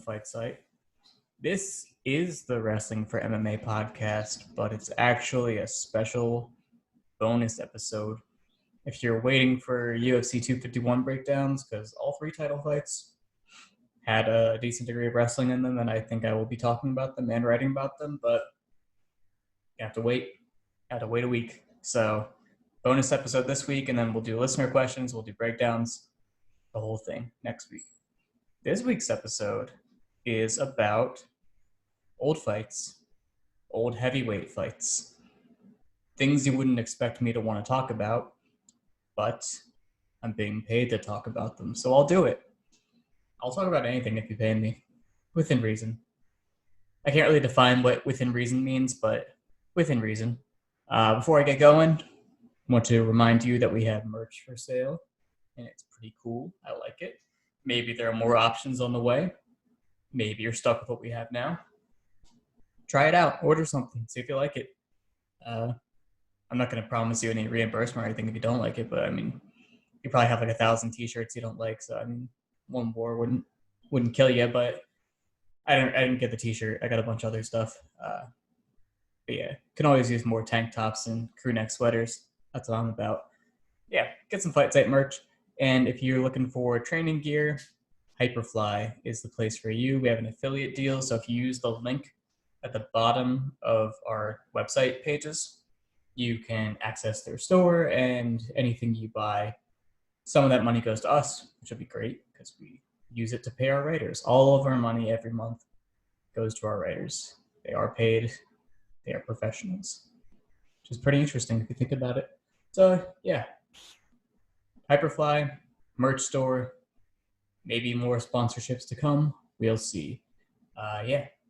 Fight Site. This is the Wrestling for MMA podcast, but it's actually a special bonus episode. If you're waiting for UFC 251 breakdowns, because all three title fights had a decent degree of wrestling in them, and I think I will be talking about them and writing about them, but you have to wait. You have to wait a week. So, bonus episode this week, and then we'll do listener questions, we'll do breakdowns, the whole thing next week. This week's episode is about old fights, old heavyweight fights, things you wouldn't expect me to want to talk about, but I'm being paid to talk about them, so I'll do it. I'll talk about anything if you pay me, within reason. I can't really define what within reason means, but within reason. Before I get going, I want to remind you that we have merch for sale, and it's pretty cool. I like it. Maybe there are more options on the way. Maybe you're stuck with what we have now. Try it out. Order something. See if you like it. I'm not going to promise you any reimbursement or anything if you don't like it, but I mean, you probably have like 1,000 t-shirts you don't like, so I mean, one more wouldn't kill you, but I didn't get the t-shirt. I got a bunch of other stuff. But yeah, can always use more tank tops and crew neck sweaters. That's what I'm about. Yeah, get some Fight Site merch. And if you're looking for training gear, Hyperfly is the place for you. We have an affiliate deal, so if you use the link at the bottom of our website pages, you can access their store, and anything you buy, some of that money goes to us, which would be great because we use it to pay our writers. All of our money every month goes to our writers. They are paid. They are professionals, which is pretty interesting if you think about it. So yeah, Hyperfly, merch store, maybe more sponsorships to come. We'll see.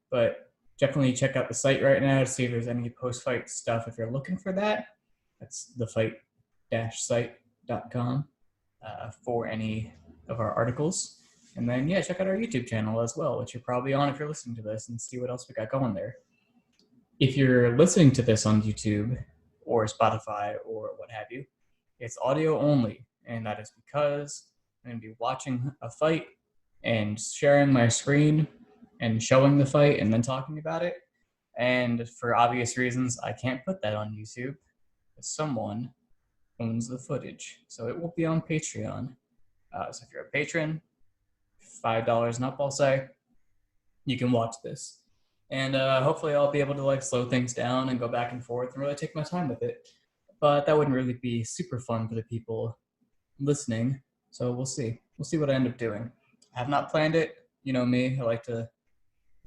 But definitely check out the site right now to see if there's any post-fight stuff. If you're looking for that, that's thefight-site.com for any of our articles. And then, yeah, check out our YouTube channel as well, which you're probably on if you're listening to this, and see what else we got going there. If you're listening to this on YouTube or Spotify or what have you, it's audio only. And that is because I'm going to be watching a fight and sharing my screen and showing the fight and then talking about it. And for obvious reasons, I can't put that on YouTube. Someone owns the footage. So it will be on Patreon. So if you're a patron, $5 and up, I'll say, you can watch this. And hopefully I'll be able to slow things down and go back and forth and really take my time with it. But that wouldn't really be super fun for the people listening. So we'll see. We'll see what I end up doing. I have not planned it. You know me. I like to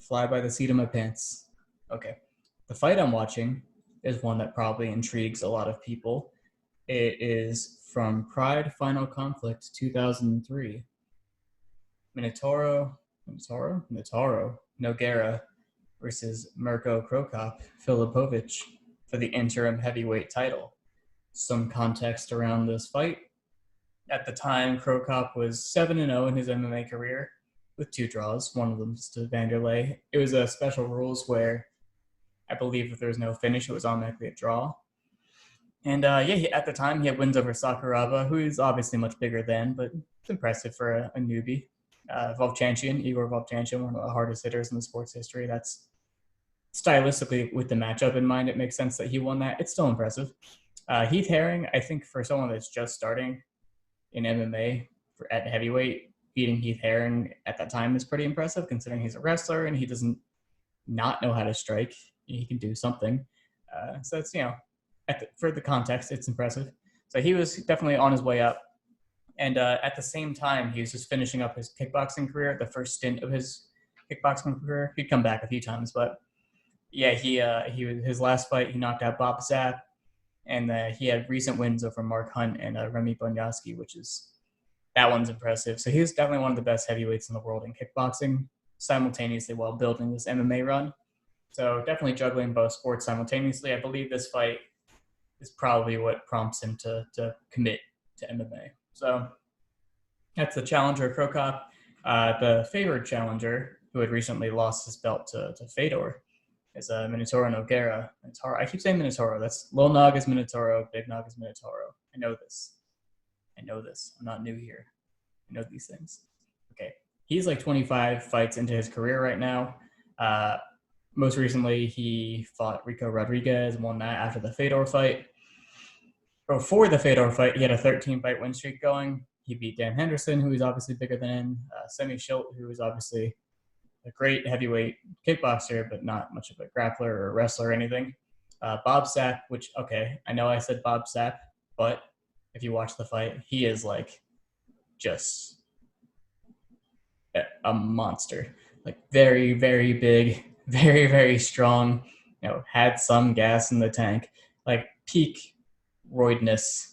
fly by the seat of my pants. Okay. The fight I'm watching is one that probably intrigues a lot of people. It is from Pride Final Conflict 2003. Minotauro Nogueira versus Mirko Cro Cop Filipovic for the interim heavyweight title. Some context around this fight. At the time, Cro Cop was 7-0 in his MMA career with 2 draws. One of them was to Vanderlei. It was a special rules where I believe if there was no finish, it was automatically a draw. And at the time, he had wins over Sakuraba, who is obviously much bigger than, but it's impressive for a newbie. Igor Vovchanchian, one of the hardest hitters in the sports history. That's stylistically, with the matchup in mind, it makes sense that he won that. It's still impressive. Heath Herring, I think for someone that's just starting in MMA at heavyweight, beating Heath Herring at that time is pretty impressive, considering he's a wrestler and he doesn't not know how to strike. He can do something. So it's, for the context, it's impressive. So he was definitely on his way up. And at the same time, he was just finishing up his kickboxing career, the first stint of his kickboxing career. He'd come back a few times, but yeah, his last fight, he knocked out Bob Sapp, and he had recent wins over Mark Hunt and Remy Bonyaski, that one's impressive. So he was definitely one of the best heavyweights in the world in kickboxing, simultaneously while building this MMA run. So definitely juggling both sports simultaneously. I believe this fight is probably what prompts him to commit to MMA. So that's the challenger, Cro Cop. The favored challenger, who had recently lost his belt to Fedor, is Minotauro Nogueira. I keep saying Minotauro. That's Lil Nog is Minotauro, Big Nog is Minotauro. I know this. I'm not new here. I know these things. Okay. he's like 25 fights into his career right now. Most recently, he fought Rico Rodriguez, won that after the Fedor fight. Before the Fedor fight, he had a 13-fight win streak going. He beat Dan Henderson, who is obviously bigger than him, Semi Schilt, who is obviously a great heavyweight kickboxer, but not much of a grappler or a wrestler or anything. Bob Sapp, which, okay, I know I said Bob Sapp, but if you watch the fight, he is like just a monster. Like very, very big, very, very strong, had some gas in the tank, like peak roidness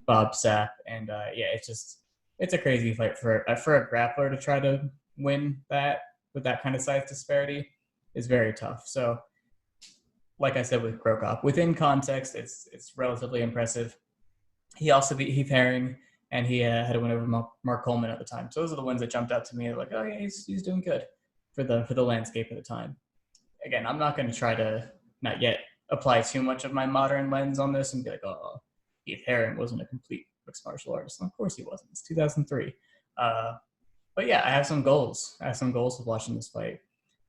Bob Sapp. And yeah, it's a crazy fight for a grappler to try to win that with that kind of size disparity is very tough. So, like I said with Krokop, within context, it's relatively impressive. He also beat Heath Herring, and he had a win over Mark Coleman at the time. So those are the ones that jumped out to me. Like, oh yeah, he's doing good for the landscape at the time. Again, I'm not going to try to not yet apply too much of my modern lens on this and be like, oh, Heath Herring wasn't a complete mixed martial artist. And of course he wasn't. It's 2003. But yeah, I have some goals. I have some goals with watching this fight.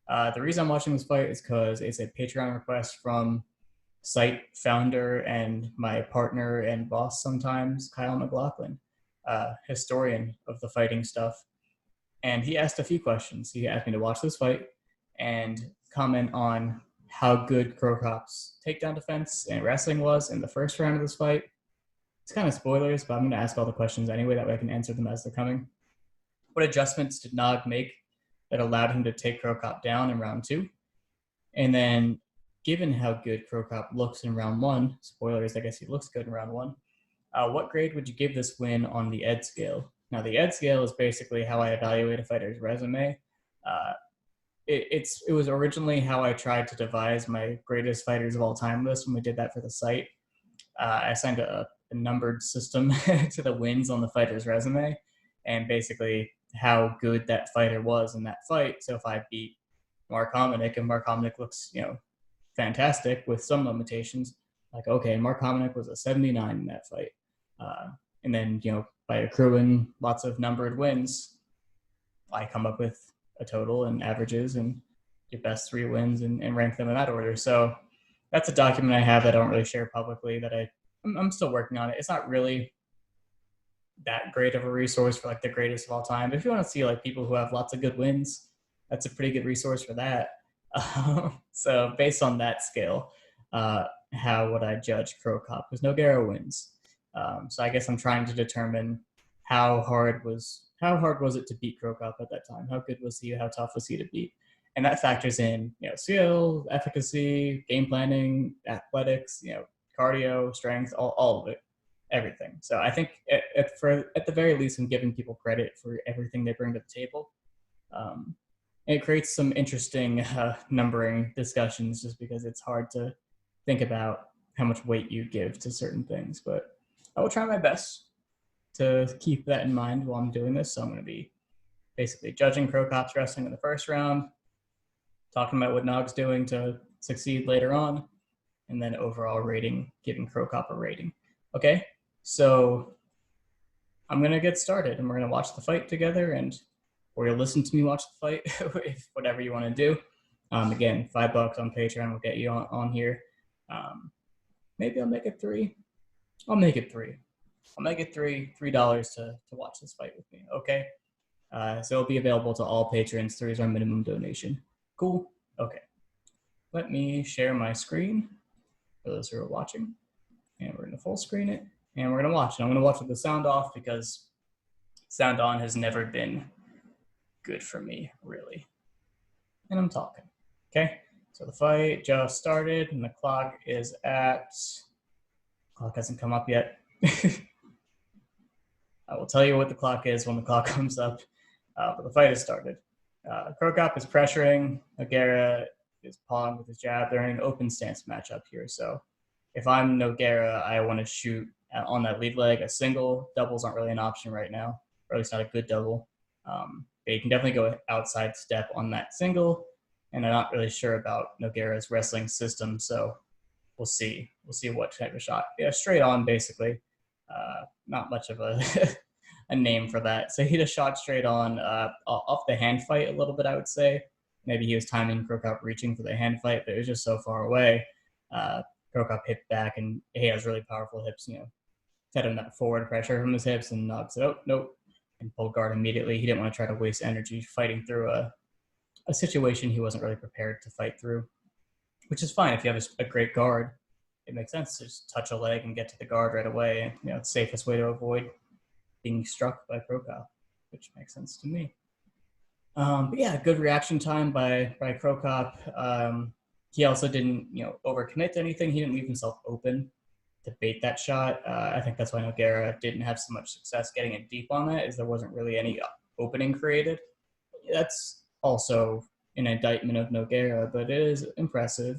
The reason I'm watching this fight is because it's a Patreon request from site founder and my partner and boss sometimes, Kyle McLaughlin, historian of the fighting stuff. And he asked a few questions. He asked me to watch this fight and comment on how good Krokop's takedown defense and wrestling was in the first round of this fight. It's kind of spoilers, but I'm going to ask all the questions anyway. That way I can answer them as they're coming. What adjustments did Nog make that allowed him to take Krokop down in round 2? And then, given how good Krokop looks in round 1, spoilers, I guess he looks good in round 1, what grade would you give this win on the ED scale? Now, the ED scale is basically how I evaluate a fighter's resume. It was originally how I tried to devise my greatest fighters of all time list when we did that for the site. I assigned a numbered system to the wins on the fighter's resume and basically how good that fighter was in that fight. So if I beat Mark Hominick and Mark Hominick looks, fantastic with some limitations, like, okay, Mark Hominick was a 79 in that fight. And then, by accruing lots of numbered wins, I come up with a total and averages and your best 3 wins and rank them in that order. So that's a document I have that I don't really share publicly that I'm still working on it. It's not really that great of a resource for like the greatest of all time. But if you want to see like people who have lots of good wins, that's a pretty good resource for that. So based on that scale, how would I judge Krokop? Because Nogueira wins. So I guess I'm trying to determine how hard was it to beat Krokop at that time? How good was he? How tough was he to beat? And that factors in, skill, efficacy, game planning, athletics, cardio, strength, all of it, everything. So I think at the very least, I'm giving people credit for everything they bring to the table. It creates some interesting numbering discussions just because it's hard to think about how much weight you give to certain things. But I will try my best to keep that in mind while I'm doing this. So I'm going to be basically judging Krokop's wrestling in the first round, talking about what Nog's doing to succeed later on, and then overall rating, giving Krokop a rating. Okay, so I'm going to get started, and we're going to watch the fight together, or you'll listen to me watch the fight, if whatever you want to do. Again, $5 on Patreon will get you on here. Maybe I'll make it 3. I'll make it 3. I'll make it $3 to watch this fight with me, okay? So it'll be available to all patrons. 3 is our minimum donation. Cool? Okay. Let me share my screen for those who are watching. And we're going to full screen it. And we're going to watch. And I'm going to watch with the sound off because sound on has never been good for me, really. And I'm talking. Okay? So the fight just started, and the clock is at... Clock hasn't come up yet. I will tell you what the clock is when the clock comes up. But the fight has started. Krokop is pressuring. Nogueira is pawing with his jab. They're in an open stance matchup here. So if I'm Nogueira, I want to shoot on that lead leg a single. Doubles aren't really an option right now, or at least not a good double. But you can definitely go outside step on that single. And I'm not really sure about Nogueira's wrestling system. So we'll see. We'll see what type of shot. Yeah, straight on, basically. Not much of a a name for that. So he just shot straight on off the hand fight a little bit, I would say. Maybe he was timing Crow Cop reaching for the hand fight, but it was just so far away. Crow Cop hit back, and he has really powerful hips, set him that forward pressure from his hips, and Nog said, oh, nope, and pulled guard immediately. He didn't want to try to waste energy fighting through a situation he wasn't really prepared to fight through, which is fine if you have a great guard. It makes sense to just touch a leg and get to the guard right away. And, the safest way to avoid being struck by Crow Cop, which makes sense to me. But yeah, good reaction time by Crow Cop. He also didn't, overcommit to anything. He didn't leave himself open to bait that shot. I think that's why Nogueira didn't have so much success getting it deep on that, is there wasn't really any opening created. That's also an indictment of Nogueira, but it is impressive,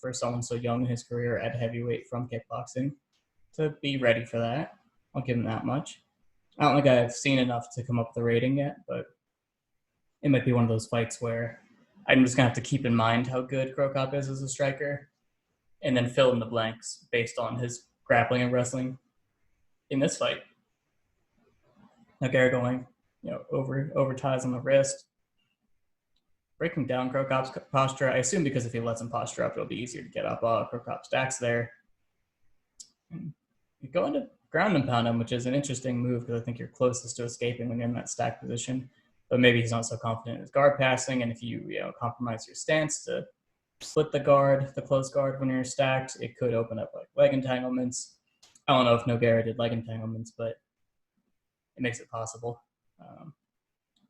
for someone so young in his career at heavyweight from kickboxing to be ready for that. I'll give him that much. I don't think I've seen enough to come up with a rating yet, but it might be one of those fights where I'm just going to have to keep in mind how good Crow Cop is as a striker and then fill in the blanks based on his grappling and wrestling in this fight. Nogueira going, over ties on the wrist, breaking down Crow Cop's posture. I assume because if he lets him posture up, it'll be easier to get up. Crow Cop stacks there. And you go into ground and pound him, which is an interesting move because I think you're closest to escaping when you're in that stack position. But maybe he's not so confident in his guard passing, and if you compromise your stance to split the guard, the close guard when you're stacked, it could open up like leg entanglements. I don't know if Nogueira did leg entanglements, but it makes it possible.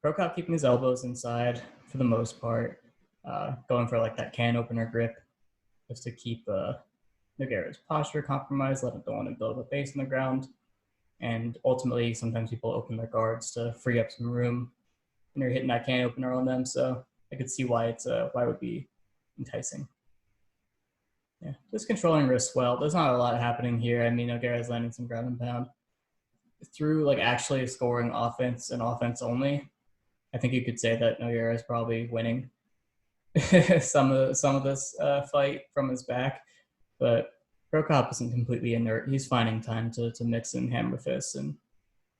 Crow Cop keeping his elbows inside for the most part, going for like that can opener grip just to keep Nogueira's posture compromised, don't want to build a base on the ground. And ultimately, sometimes people open their guards to free up some room when you're hitting that can opener on them. So I could see why it would be enticing. Yeah, just controlling wrists well. There's not a lot happening here. I mean, Nogueira's landing some ground and pound. Through like actually scoring offense and offense only, I think you could say that Nogueira is probably winning some of this fight from his back. But Crow Cop isn't completely inert. He's finding time to mix in hammer fists, and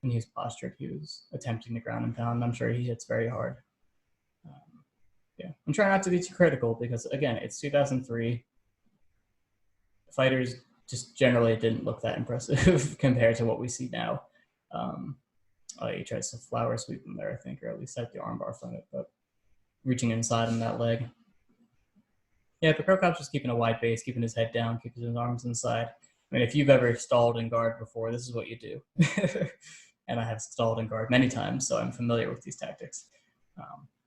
when he was postured, he was attempting to ground and pound. I'm sure he hits very hard. I'm trying not to be too critical because, again, it's 2003. Fighters just generally didn't look that impressive compared to what we see now. He tries to flower sweep him there, I think, or at least set the armbar from it, but reaching inside on that leg. Yeah, but Crow Cop's just keeping a wide base, keeping his head down, keeping his arms inside. I mean, if you've ever stalled in guard before, this is what you do. And I have stalled in guard many times, so I'm familiar with these tactics.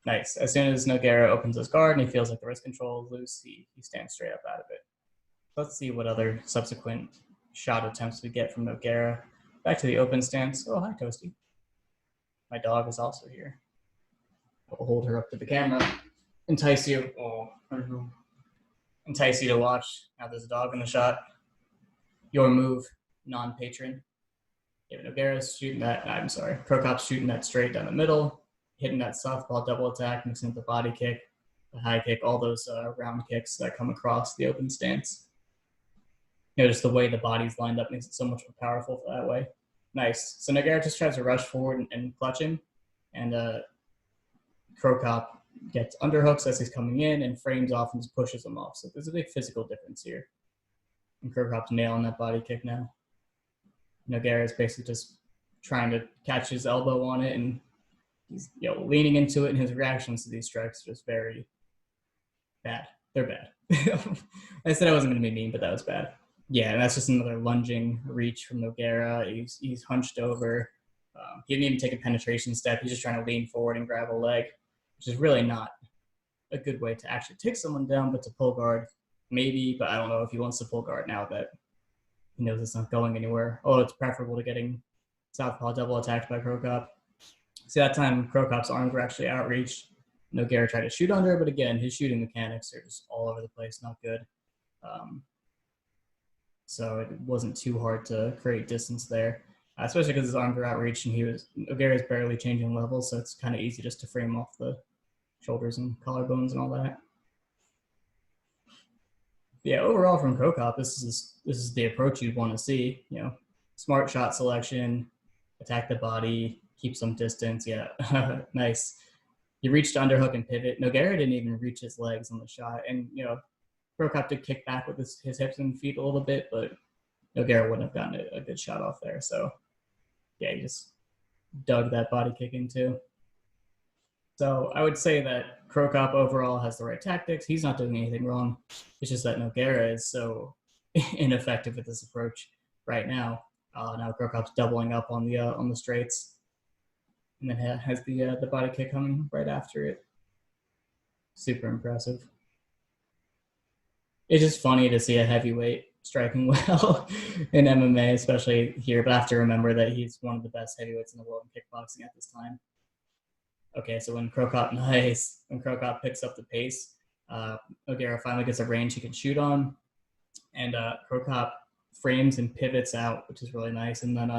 Nice. As soon as Nogueira opens his guard and he feels like the wrist control is loose, he stands straight up out of it. Let's see what other subsequent shot attempts we get from Nogueira. Back to the open stance. Oh, hi, Toasty. My dog is also here. I'll hold her up to the camera. Entice you to watch. Now there's a dog in the shot. Your move, non-patron. Nogueira's shooting that. I'm sorry. Crow Cop's shooting that straight down the middle, hitting that softball double attack, mixing with the body kick, the high kick, all those round kicks that come across the open stance. Just the way the body's lined up makes it so much more powerful that way. Nice. So Nogueira just tries to rush forward and clutch him, and Crow Cop gets underhooks as he's coming in and frames off and just pushes him off. So there's a big physical difference here. And Crow Cop's nailing that body kick now. Nogueira is basically just trying to catch his elbow on it, and he's leaning into it, and his reactions to these strikes are just very bad. They're bad. I said I wasn't going to be mean, but that was bad. Yeah, and that's just another lunging reach from Nogueira. He's hunched over. He didn't even take a penetration step. He's just trying to lean forward and grab a leg, which is really not a good way to actually take someone down, but to pull guard, maybe. But I don't know if he wants to pull guard now that he knows it's not going anywhere. It's preferable to getting southpaw double attacked by Crow Cop. See, that time Crow Cop's arms were actually outreached. Nogueira tried to shoot under, but again, his shooting mechanics are just all over the place, not good. So it wasn't too hard to create distance there, especially because his arms were outreached and Nogueira's barely changing levels, so it's kind of easy just to frame off the shoulders and collarbones and all that. Yeah, overall from Crow Cop, this is the approach you'd want to see. Smart shot selection, attack the body, keep some distance. Yeah, nice. He reached underhook and pivot. Nogueira didn't even reach his legs on the shot. And, Cro Cop did kick back with his hips and feet a little bit, but Nogueira wouldn't have gotten a good shot off there. So, yeah, he just dug that body kick in too. So I would say that Cro Cop overall has the right tactics. He's not doing anything wrong. It's just that Nogueira is so ineffective with this approach right now. Now Cro Cop's doubling up on the straights, and then has the body kick coming right after it. Super impressive. It's just funny to see a heavyweight striking well in MMA, especially here. But I have to remember that he's one of the best heavyweights in the world in kickboxing at this time. Okay, so when Cro Cop picks up the pace, Nogueira finally gets a range he can shoot on, and Cro Cop frames and pivots out, which is really nice. And then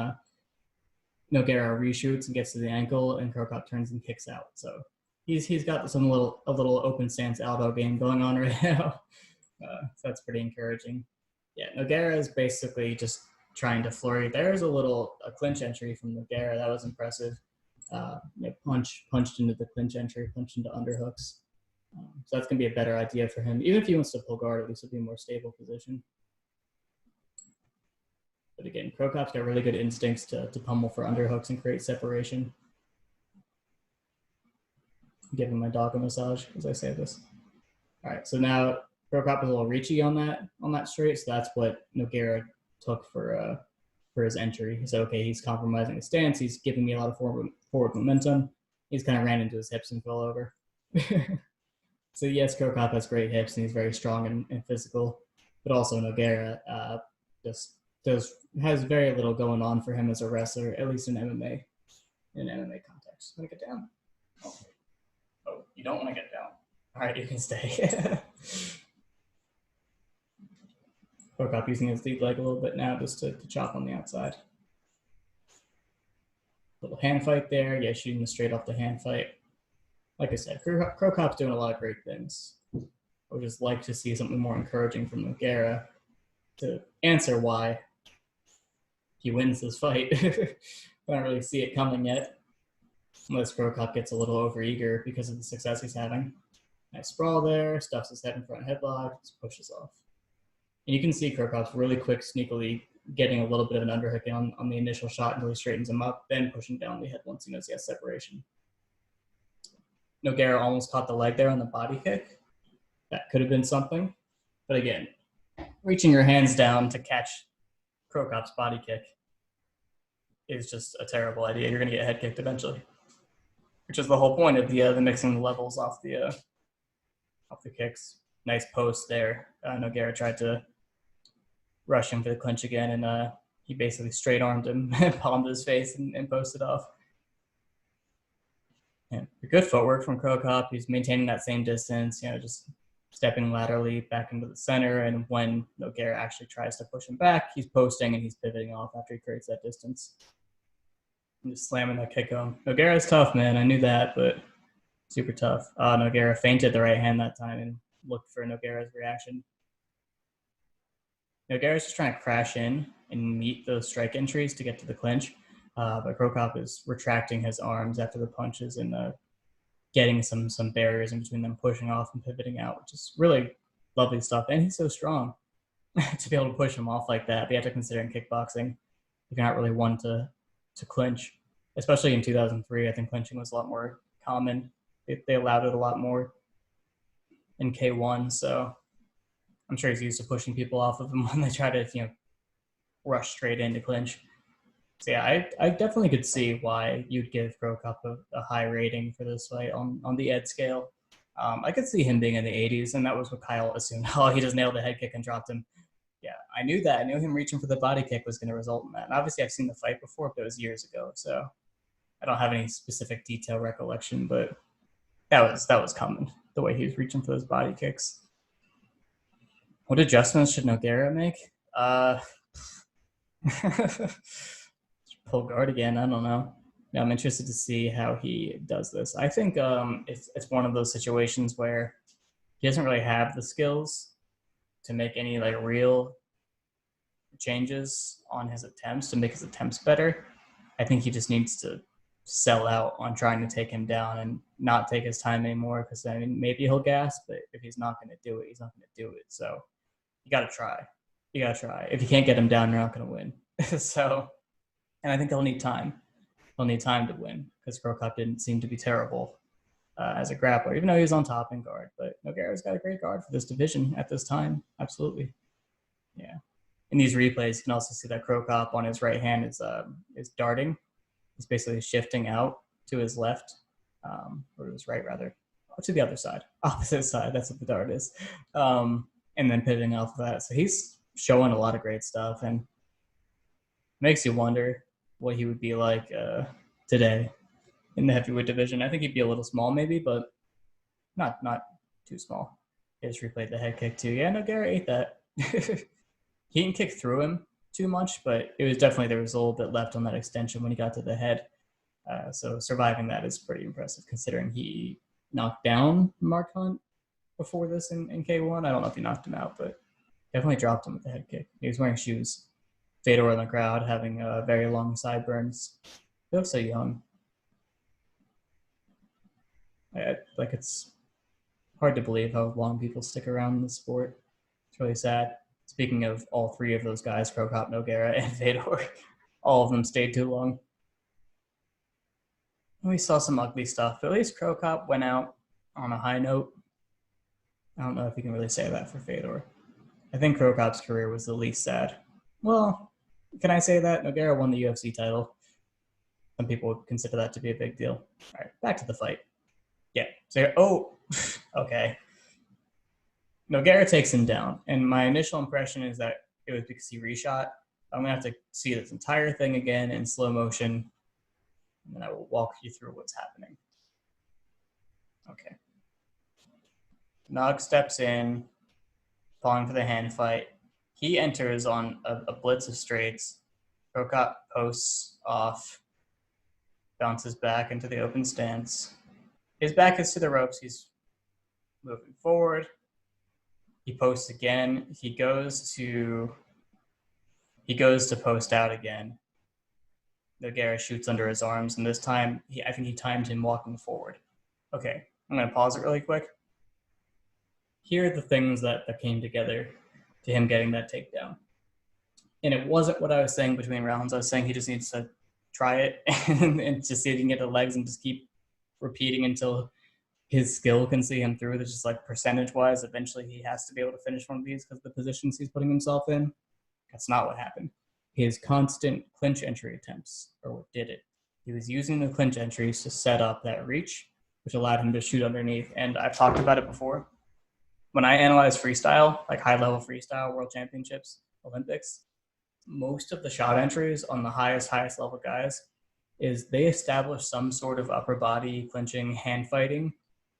Nogueira reshoots and gets to the ankle, and Cro Cop turns and kicks out. So he's got a little open stance Aldo game going on right now. So that's pretty encouraging. Yeah, Nogueira is basically just trying to flurry. There's a clinch entry from Nogueira. That was impressive. Punched into the clinch entry, punched into underhooks. So that's going to be a better idea for him. Even if he wants to pull guard, at least it'll be a more stable position. But again, Cro Cop's got really good instincts to pummel for underhooks and create separation. I'm giving my dog a massage as I say this. All right, so now Cro Cop is a little reachy on that straight, so that's what Nogueira took for his entry. He said, okay, he's compromising his stance. He's giving me a lot of forward momentum. He's kind of ran into his hips and fell over. So yes, Cro Cop has great hips and he's very strong and physical, but also Nogueira just has very little going on for him as a wrestler, at least in MMA. In an MMA context. Want to get down? Oh, you don't want to get down. All right, you can stay. Cro Cop using his lead leg a little bit now just to chop on the outside. Little hand fight there. Yeah, shooting the straight off the hand fight. Like I said, Cro Cop's doing a lot of great things. I would just like to see something more encouraging from Nogueira to answer why he wins this fight. I don't really see it coming yet, unless Cro Cop gets a little overeager because of the success he's having. Nice sprawl there, stuffs his head in front headlock, just pushes off. And you can see Cro Cop's really quick, sneakily getting a little bit of an underhook on the initial shot until he straightens him up, then pushing down the head once he knows he has separation. Nogueira almost caught the leg there on the body kick. That could have been something. But again, reaching your hands down to catch Cro Cop's body kick is just a terrible idea. You're going to get head kicked eventually, which is the whole point of the mixing the levels off the kicks. Nice post there. Nogueira tried to rush him for the clinch again, and he basically straight armed him, palmed his face, and posted off. Yeah, good footwork from Cro Cop. He's maintaining that same distance, just stepping laterally back into the center. And when Nogueira actually tries to push him back, he's posting and he's pivoting off after he creates that distance. And just slamming that kick home. Nogueira's tough, man. I knew that, but super tough. Nogueira feinted the right hand that time and looked for Nogueira's reaction. Nogueira's just trying to crash in and meet those strike entries to get to the clinch. But Cro Cop is retracting his arms after the punches and getting some barriers in between them, pushing off and pivoting out, which is really lovely stuff. And he's so strong to be able to push him off like that. But you have to consider in kickboxing, you're not really one to clinch, especially in 2003. I think clinching was a lot more common. They allowed it a lot more in K1. So I'm sure he's used to pushing people off of him when they try to, rush straight into clinch. So yeah, I definitely could see why you'd give Cro Cop a high rating for this fight on the Ed scale. I could see him being in the 80s, and that was what Kyle assumed. Oh, he just nailed the head kick and dropped him. Yeah, I knew that. I knew him reaching for the body kick was going to result in that. And obviously, I've seen the fight before, but it was years ago, so I don't have any specific detail recollection, but that was common, the way he was reaching for those body kicks. What adjustments should Nogueira make? Pull guard again. I don't know. Yeah, I'm interested to see how he does this. I think it's one of those situations where he doesn't really have the skills to make any real changes on his attempts to make his attempts better. I think he just needs to sell out on trying to take him down and not take his time anymore, because I mean, maybe he'll gas, but if he's not going to do it, he's not going to do it. So you got to try. You got to try. If you can't get him down, you're not going to win. So, and I think he'll need time. He'll need time to win, because Crow Cop didn't seem to be terrible as a grappler, even though he was on top in guard. But Nogueira's got a great guard for this division at this time. Absolutely. Yeah. In these replays, you can also see that Crow Cop on his right hand is darting. He's basically shifting out to his left, or to his right, rather, or to the other side, opposite side. That's what the dart is. And then pivoting off of that. So he's showing a lot of great stuff, and makes you wonder what he would be like today in the heavyweight division. I think he'd be a little small maybe, but not too small. He just replayed the head kick too. Yeah, Nogueira ate that. He didn't kick through him too much, but it was definitely, there was a little bit left on that extension when he got to the head. So surviving that is pretty impressive, considering he knocked down Mark Hunt before this in K1. I don't know if he knocked him out, but definitely dropped him with the head kick. He was wearing shoes. Fedor in the crowd, having very long sideburns. He looks so young. Like, it's hard to believe how long people stick around in the sport. It's really sad. Speaking of all three of those guys, Crow Cop, Nogueira, and Fedor, all of them stayed too long. We saw some ugly stuff, but at least Crow Cop went out on a high note. I don't know if you can really say that for Fedor. I think Crow Cop's career was the least sad. Well, can I say that? Nogueira won the UFC title. Some people would consider that to be a big deal. All right, back to the fight. Yeah. So, okay. Nogueira takes him down, and my initial impression is that it was because he reshot. I'm going to have to see this entire thing again in slow motion, and then I will walk you through what's happening. Okay. Nog steps in, falling for the hand fight. He enters on a blitz of straights. Crow Cop posts off, bounces back into the open stance. His back is to the ropes. He's moving forward. He posts again. He goes to post out again. Nogueira shoots under his arms, and this time, I think he timed him walking forward. Okay, I'm going to pause it really quick. Here are the things that came together to him getting that takedown. And it wasn't what I was saying between rounds. I was saying he just needs to try it and just see if he can get the legs and just keep repeating until his skill can see him through. That's just like percentage-wise, eventually he has to be able to finish one of these because of the positions he's putting himself in. That's not what happened. His constant clinch entry attempts are what did it. He was using the clinch entries to set up that reach, which allowed him to shoot underneath. And I've talked about it before. When I analyze freestyle, like high-level freestyle, world championships, Olympics, most of the shot entries on the highest level guys is they establish some sort of upper body clinching, hand fighting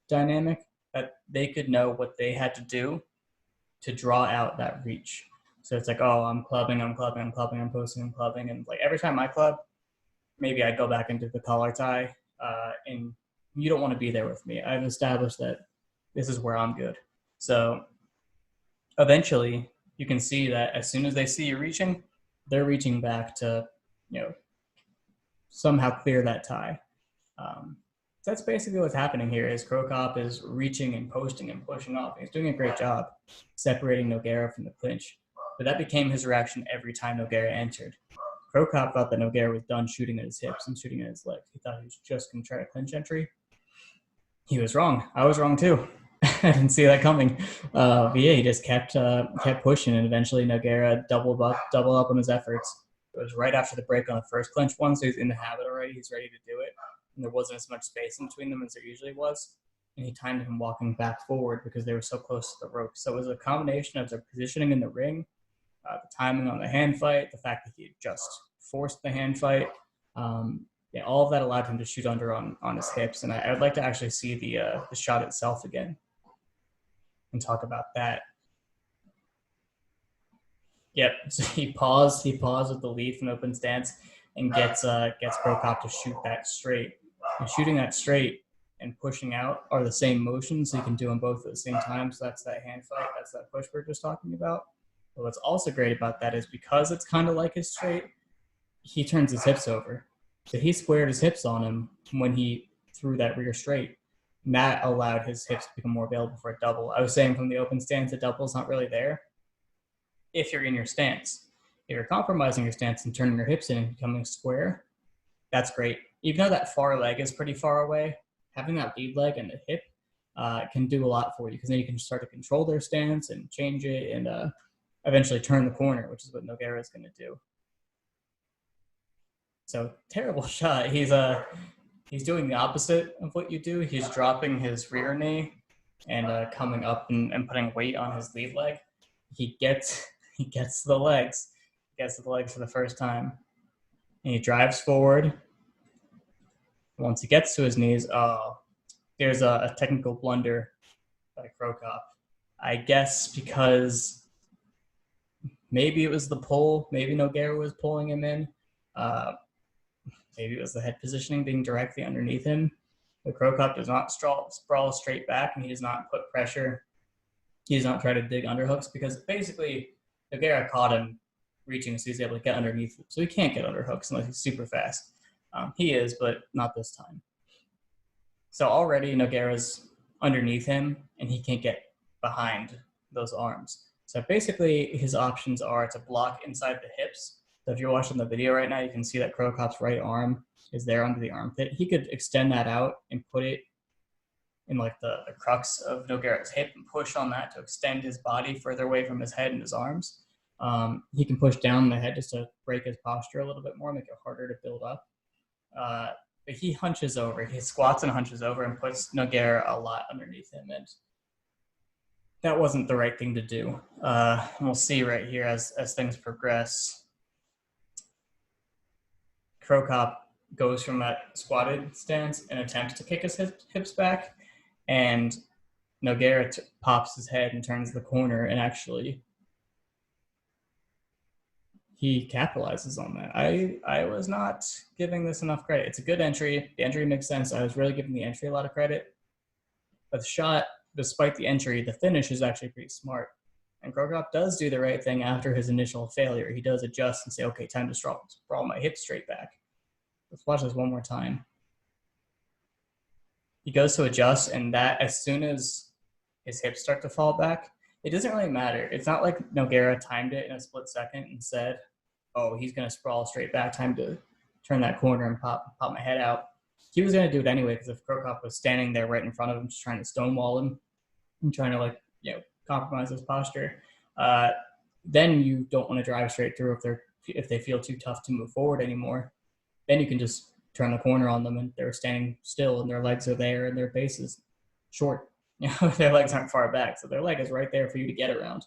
dynamic that they could know what they had to do to draw out that reach. So it's like, oh, I'm clubbing, I'm posting, I'm clubbing. And like every time I club, maybe I go back into the collar tie, and you don't want to be there with me. I've established that this is where I'm good. So eventually you can see that as soon as they see you reaching, they're reaching back to, somehow clear that tie. So that's basically what's happening here is Crow Cop is reaching and posting and pushing off. He's doing a great job separating Nogueira from the clinch. But that became his reaction every time Nogueira entered. Crow Cop thought that Nogueira was done shooting at his hips and shooting at his legs. He thought he was just going to try a clinch entry. He was wrong. I was wrong too. I didn't see that coming. But yeah, he just kept pushing, and eventually Nogueira doubled up on his efforts. It was right after the break on the first clinch one, so he's in the habit already. He's ready to do it. And there wasn't as much space in between them as there usually was. And he timed him walking back forward because they were so close to the rope. So it was a combination of their positioning in the ring, the timing on the hand fight, the fact that he had just forced the hand fight. All of that allowed him to shoot under on his hips. And I would like to actually see the shot itself again and talk about that. Yep, so he paused with the lead from open stance and gets Crow Cop to shoot that straight. And shooting that straight and pushing out are the same motions, so you can do them both at the same time. So that's that hand fight, that's that push we're just talking about. But what's also great about that is because it's kind of like his straight, he turns his hips over. So he squared his hips on him when he threw that rear straight. And that allowed his hips to become more available for a double. I was saying from the open stance, a double is not really there if you're in your stance. If you're compromising your stance and turning your hips in and becoming square, that's great. Even though that far leg is pretty far away, having that lead leg and the hip can do a lot for you, because then you can start to control their stance and change it and eventually turn the corner, which is what Nogueira is going to do. So terrible shot. He's doing the opposite of what you do. He's dropping his rear knee and coming up and putting weight on his lead leg. He gets to the legs. He gets to the legs for the first time. And he drives forward. Once he gets to his knees, there's a technical blunder by Krokop. I guess because maybe it was the pull. Maybe Nogueira was pulling him in. Maybe it was the head positioning being directly underneath him. But Krokop does not sprawl straight back, and he does not put pressure. He does not try to dig underhooks, because basically Nogueira caught him reaching, so he's able to get underneath him. So he can't get underhooks unless he's super fast. He is, but not this time. So already Nogueira's underneath him, and he can't get behind those arms. So basically his options are to block inside the hips. So if you're watching the video right now, you can see that Krokop's right arm is there under the armpit. He could extend that out and put it in like the crux of Nogueira's hip and push on that to extend his body further away from his head and his arms. He can push down the head just to break his posture a little bit more, make it harder to build up. But he hunches over. He squats and hunches over and puts Nogueira a lot underneath him. And that wasn't the right thing to do. We'll see right here as things progress. Krokop goes from that squatted stance and attempts to kick his hips back. And Nogueira pops his head and turns the corner, and actually he capitalizes on that. I was not giving this enough credit. It's a good entry. The entry makes sense. I was really giving the entry a lot of credit. But the shot, despite the entry, the finish is actually pretty smart. And Krokop does do the right thing after his initial failure. He does adjust and say, okay, time to sprawl my hips straight back. Let's watch this one more time. He goes to adjust, and that as soon as his hips start to fall back, it doesn't really matter. It's not like Nogueira timed it in a split second and said, oh, he's going to sprawl straight back, time to turn that corner and pop my head out. He was going to do it anyway, because if Krokop was standing there right in front of him, just trying to stonewall him and trying to compromise his posture, then you don't want to drive straight through if they feel too tough to move forward anymore. Then you can just turn the corner on them, and they're standing still, and their legs are there, and their base is short. Their legs aren't far back, so their leg is right there for you to get around.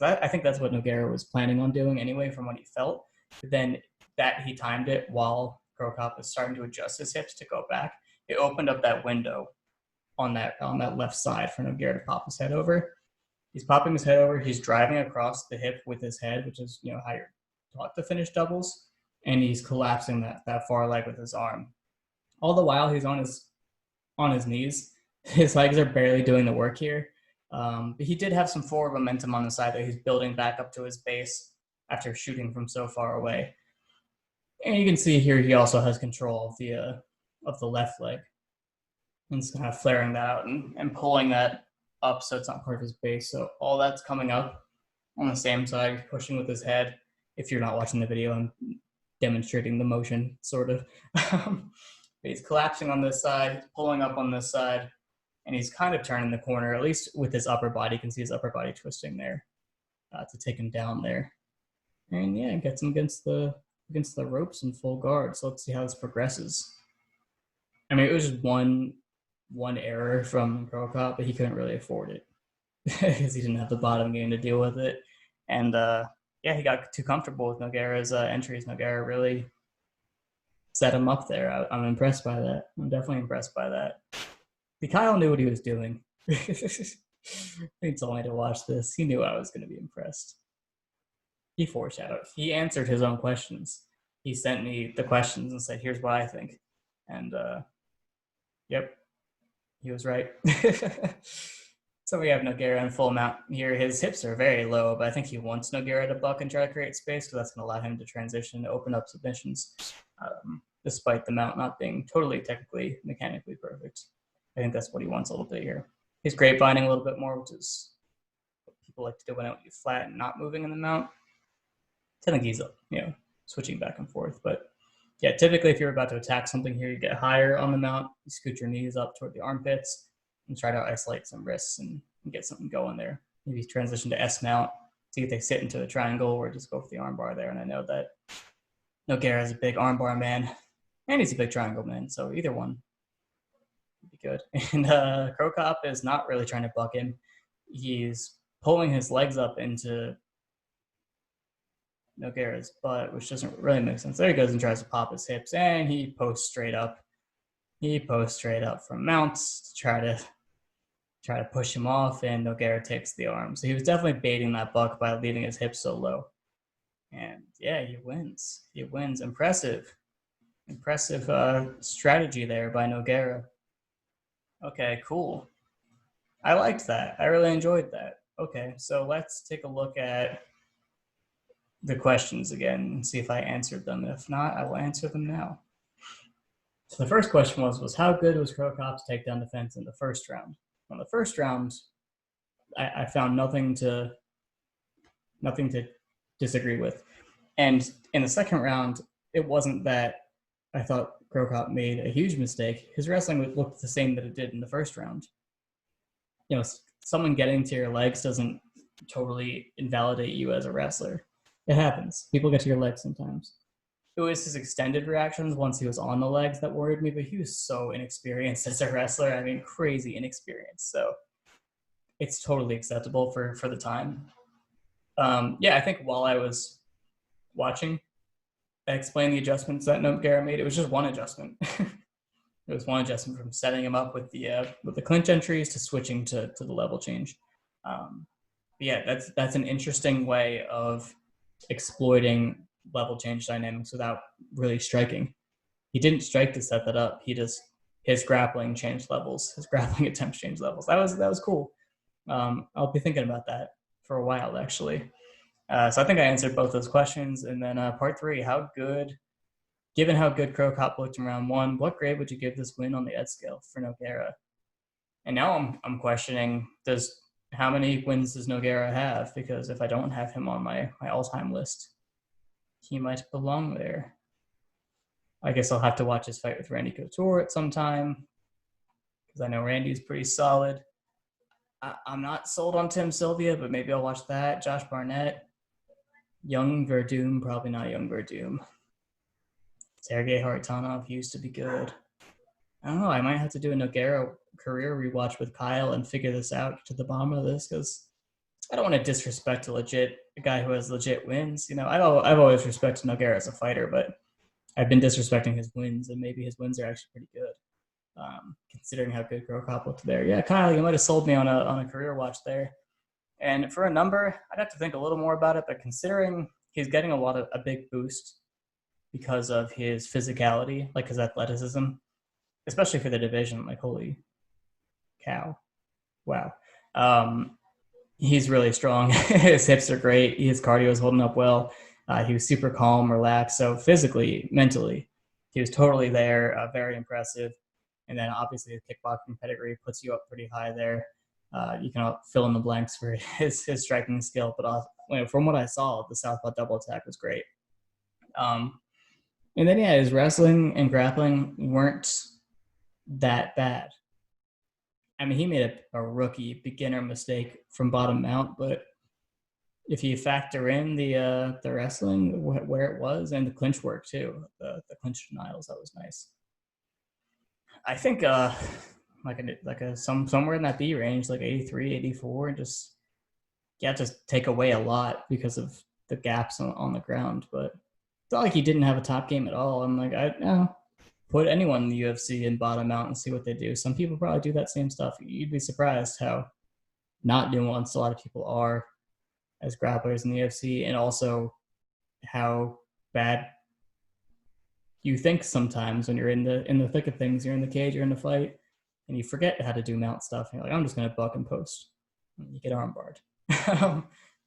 I think that's what Nogueira was planning on doing anyway, from what he felt. But then that he timed it while Krokop was starting to adjust his hips to go back. It opened up that window on that left side for Nogueira to pop his head over. He's popping his head over. He's driving across the hip with his head, which is how you're taught to finish doubles. And he's collapsing that far leg with his arm. All the while he's on his knees. His legs are barely doing the work here. But he did have some forward momentum on the side that he's building back up to his base after shooting from so far away. And you can see here he also has control of the left leg. And he's kind of flaring that out and pulling that up so it's not part of his base. So all that's coming up on the same side. He's pushing with his head. If you're not watching the video, I'm demonstrating the motion, sort of. He's collapsing on this side, he's pulling up on this side, and he's kind of turning the corner, at least with his upper body. You can see his upper body twisting there to take him down there. And yeah, gets him against the ropes in full guard. So let's see how this progresses. I mean, it was just one error from Krokop, but he couldn't really afford it because he didn't have the bottom game to deal with it. And yeah, he got too comfortable with Nogueira's entries. Nogueira really set him up there. I'm impressed by that. I'm definitely impressed by that. Kyle knew what he was doing. He told me to watch this. He knew I was going to be impressed. He foreshadowed. He answered his own questions. He sent me the questions and said, here's what I think. And yep, he was right. So we have Nogueira in full mount here. His hips are very low, but I think he wants Nogueira to buck and try to create space, because that's going to allow him to transition, to open up submissions. despite the mount not being totally technically mechanically perfect. I think that's what he wants a little bit here. He's grapevining a little bit more, which is what people like to do when out you flat and not moving in the mount. I think he's switching back and forth, but yeah, typically if you're about to attack something here, you get higher on the mount, you scoot your knees up toward the armpits and try to isolate some wrists and get something going there. Maybe transition to S mount, see if they sit into a triangle or just go for the armbar there. And I know that Nogueira is a big armbar man and he's a big triangle man, so either one would be good. And Crow Cop is not really trying to buck him. He's pulling his legs up into Nogueira's butt, which doesn't really make sense. There he goes and tries to pop his hips, and he posts straight up. He posts straight up from mounts to try to push him off, and Nogueira takes the arm. So he was definitely baiting that buck by leaving his hips so low. And yeah, he wins. He wins. Impressive strategy there by Nogueira. Okay, cool. I liked that. I really enjoyed that. Okay, so let's take a look at the questions again and see if I answered them. If not, I will answer them now. So the first question was how good was Crow Cop's takedown defense in the first round? In the first round, I found nothing to disagree with. And in the second round, it wasn't that I thought Crow Cop made a huge mistake. His wrestling looked the same that it did in the first round. Someone getting to your legs doesn't totally invalidate you as a wrestler. It happens. People get to your legs sometimes. It was his extended reactions once he was on the legs that worried me, but he was so inexperienced as a wrestler. I mean, crazy inexperienced. So it's totally acceptable for the time. I think while I was watching, I explained the adjustments that Nogueira made. It was just one adjustment. It was one adjustment from setting him up with the clinch entries to switching to the level change. That's an interesting way of exploiting level change dynamics without really striking. He didn't strike to set that up. His grappling changed levels. His grappling attempts changed levels. That was cool. I'll be thinking about that for a while, actually. So I think I answered both those questions. And then part 3, given how good Crow Cop looked in round 1, what grade would you give this win on the Ed scale for Nogueira? And now I'm questioning, how many wins does Nogueira have? Because if I don't have him on my all-time list, he might belong there. I guess I'll have to watch his fight with Randy Couture at some time, because I know Randy's pretty solid. I'm not sold on Tim Sylvia, but maybe I'll watch that. Josh Barnett. Young Verdum, probably not Young Verdum. Sergey Haritonov used to be good. I don't know. I might have to do a Nogueira career rewatch with Kyle and figure this out to the bottom of this, because I don't want to disrespect a guy who has legit wins. I've always respected Nogueira as a fighter, but I've been disrespecting his wins, and maybe his wins are actually pretty good, considering how good Crow Cop looked there. Yeah, Kyle, you might have sold me on a career watch there. And for a number, I'd have to think a little more about it, but considering he's getting a big boost because of his physicality, like his athleticism, especially for the division, like holy cow. Wow. He's really strong. His hips are great. His cardio is holding up well. He was super calm, relaxed. So physically, mentally, he was totally there, very impressive. And then obviously his kickboxing pedigree puts you up pretty high there. You can fill in the blanks for his striking skill. But from what I saw, the southpaw double attack was great. And then, his wrestling and grappling weren't that bad. I mean, he made a rookie beginner mistake from bottom mount, but if you factor in the wrestling, where it was, and the clinch work too, the clinch denials, that was nice. I think somewhere in that B range, like 83, 84, and just take away a lot because of the gaps on the ground. But it's not like he didn't have a top game at all. I'm like, put anyone in the UFC and bottom out and see what they do. Some people probably do that same stuff. You'd be surprised how not nuanced a lot of people are as grapplers in the UFC, and also how bad you think sometimes when you're in the thick of things. You're in the cage, you're in the fight, and you forget how to do mount stuff. And you're like, I'm just going to buck and post. And you get armbarred.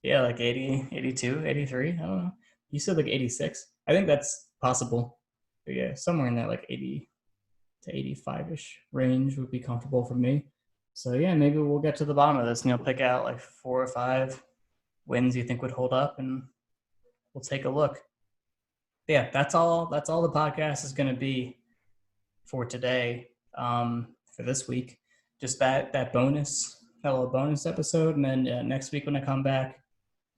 Like 80, 82, 83. I don't know. You said like 86. I think that's possible. But yeah, somewhere in that like 80 to 85-ish range would be comfortable for me. So yeah, maybe we'll get to the bottom of this and you'll pick out like 4 or 5 wins you think would hold up, and we'll take a look. Yeah, that's all the podcast is going to be for today, for this week. Just that little bonus episode, and then next week when I come back,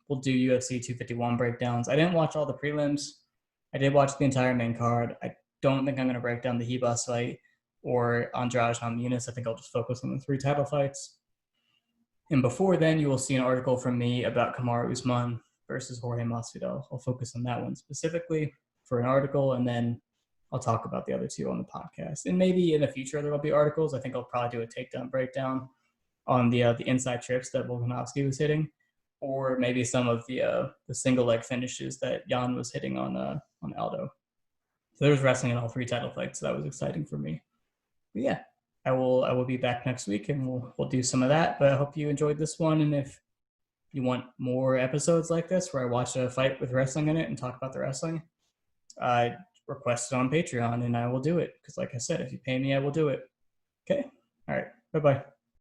we'll do UFC 251 breakdowns. I didn't watch all the prelims. I did watch the entire main card. I don't think I'm going to break down the Hebus fight or Andrade Namajunas. I think I'll just focus on the 3 title fights. And before then, you will see an article from me about Kamaru Usman versus Jorge Masvidal. I'll focus on that one specifically for an article, and then I'll talk about the other 2 on the podcast. And maybe in the future there will be articles. I think I'll probably do a takedown breakdown on the inside trips that Volkanovski was hitting, or maybe some of the single leg finishes that Jan was hitting on Aldo. So there's wrestling in all 3 title fights. So that was exciting for me. But yeah, I will be back next week and we'll do some of that. But I hope you enjoyed this one. And if you want more episodes like this where I watch a fight with wrestling in it and talk about the wrestling, request it on Patreon and I will do it. Because like I said, if you pay me, I will do it. Okay. All right. Bye-bye.